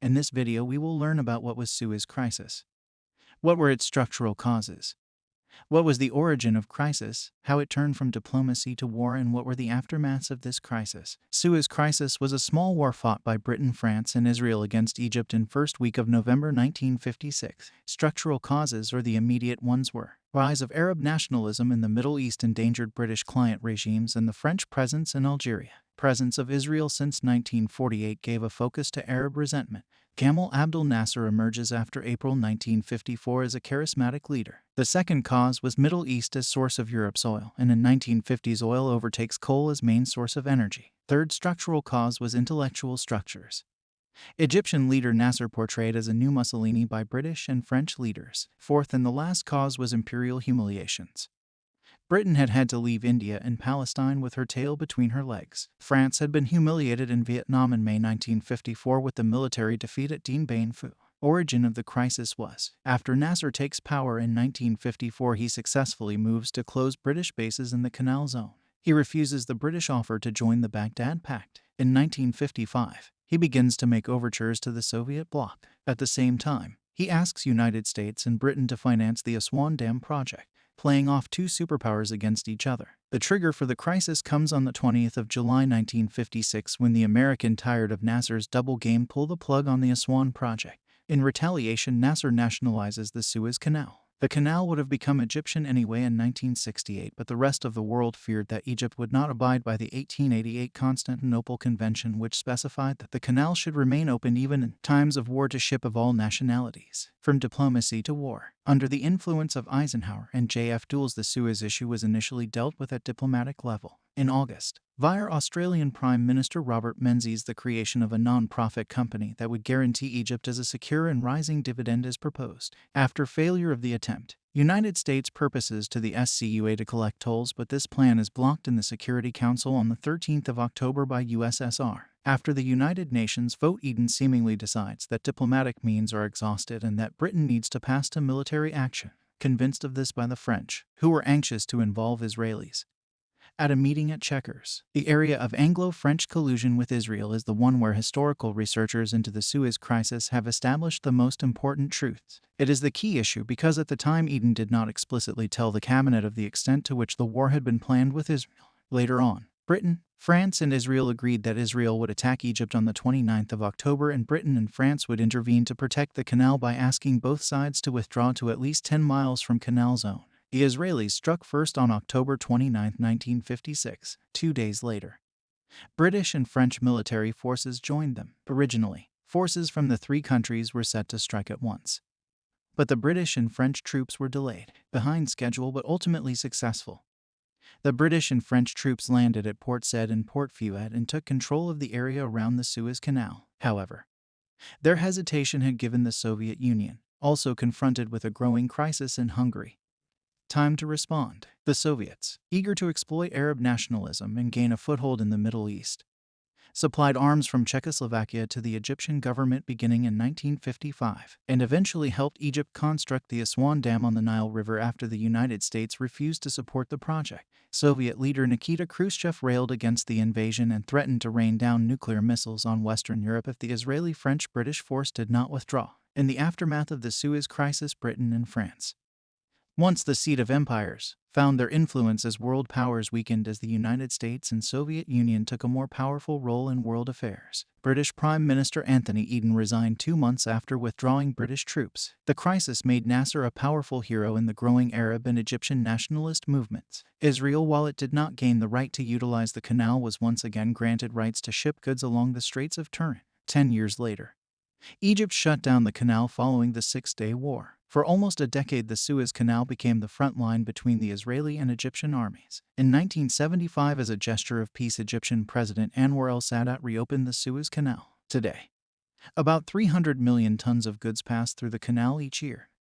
In this video, we will learn about what was Suez Crisis. What were its structural causes? What was the origin of crisis, how it turned from diplomacy to war, and what were the aftermaths of this crisis? Suez Crisis was a small war fought by Britain, France, and Israel against Egypt in first week of November 1956. Structural causes, or the immediate ones, were rise of Arab nationalism in the Middle East endangered British client regimes and the French presence in Algeria. Presence of Israel since 1948 gave a focus to Arab resentment. Gamal Abdel Nasser emerges after April 1954 as a charismatic leader. The second cause was Middle East as source of Europe's oil, and in 1950s oil overtakes coal as main source of energy. Third structural cause was intellectual structures. Egyptian leader Nasser portrayed as a new Mussolini by British and French leaders. Fourth and the last cause was imperial humiliations. Britain had had to leave India and Palestine with her tail between her legs. France had been humiliated in Vietnam in May 1954 with the military defeat at Dien Bien Phu. Origin of the crisis was, after Nasser takes power in 1954, he successfully moves to close British bases in the Canal Zone. He refuses the British offer to join the Baghdad Pact. In 1955, he begins to make overtures to the Soviet bloc. At the same time, he asks United States and Britain to finance the Aswan Dam project, playing off two superpowers against each other. The trigger for the crisis comes on the 20th of July 1956 when the American, tired of Nasser's double game, pull the plug on the Aswan project. In retaliation, Nasser nationalizes the Suez Canal. The canal would have become Egyptian anyway in 1968, but the rest of the world feared that Egypt would not abide by the 1888 Constantinople Convention, which specified that the canal should remain open even in times of war to ship of all nationalities. From diplomacy to war. Under the influence of Eisenhower and J.F. Dulles, the Suez issue was initially dealt with at diplomatic level. In August, via Australian Prime Minister Robert Menzies, the creation of a non-profit company that would guarantee Egypt as a secure and rising dividend is proposed. After failure of the attempt, United States purposes to the SCUA to collect tolls, but this plan is blocked in the Security Council on the 13th of October by USSR. After the United Nations vote, Eden seemingly decides that diplomatic means are exhausted and that Britain needs to pass to military action, convinced of this by the French, who were anxious to involve Israelis. At a meeting at Chequers, the area of Anglo-French collusion with Israel is the one where historical researchers into the Suez Crisis have established the most important truths. It is the key issue because at the time Eden did not explicitly tell the cabinet of the extent to which the war had been planned with Israel. Later on, Britain, France, and Israel agreed that Israel would attack Egypt on the 29th of October and Britain and France would intervene to protect the canal by asking both sides to withdraw to at least 10 miles from Canal Zone. The Israelis struck first on October 29, 1956. 2 days later, British and French military forces joined them. Originally, forces from the three countries were set to strike at once. But the British and French troops were delayed, behind schedule but ultimately successful. The British and French troops landed at Port Said and Port Fouad and took control of the area around the Suez Canal. However, their hesitation had given the Soviet Union, also confronted with a growing crisis in Hungary, time to respond. The Soviets, eager to exploit Arab nationalism and gain a foothold in the Middle East, supplied arms from Czechoslovakia to the Egyptian government beginning in 1955, and eventually helped Egypt construct the Aswan Dam on the Nile River after the United States refused to support the project. Soviet leader Nikita Khrushchev railed against the invasion and threatened to rain down nuclear missiles on Western Europe if the Israeli-French-British force did not withdraw. In the aftermath of the Suez Crisis, Britain and France, once the seat of empires, found their influence as world powers weakened as the United States and Soviet Union took a more powerful role in world affairs. British Prime Minister Anthony Eden resigned 2 months after withdrawing British troops. The crisis made Nasser a powerful hero in the growing Arab and Egyptian nationalist movements. Israel, while it did not gain the right to utilize the canal, was once again granted rights to ship goods along the Straits of Turin. 10 years later, Egypt shut down the canal following the Six-Day War. For almost a decade, the Suez Canal became the front line between the Israeli and Egyptian armies. In 1975, as a gesture of peace, Egyptian President Anwar el-Sadat reopened the Suez Canal. Today, about 300 million tons of goods pass through the canal each year.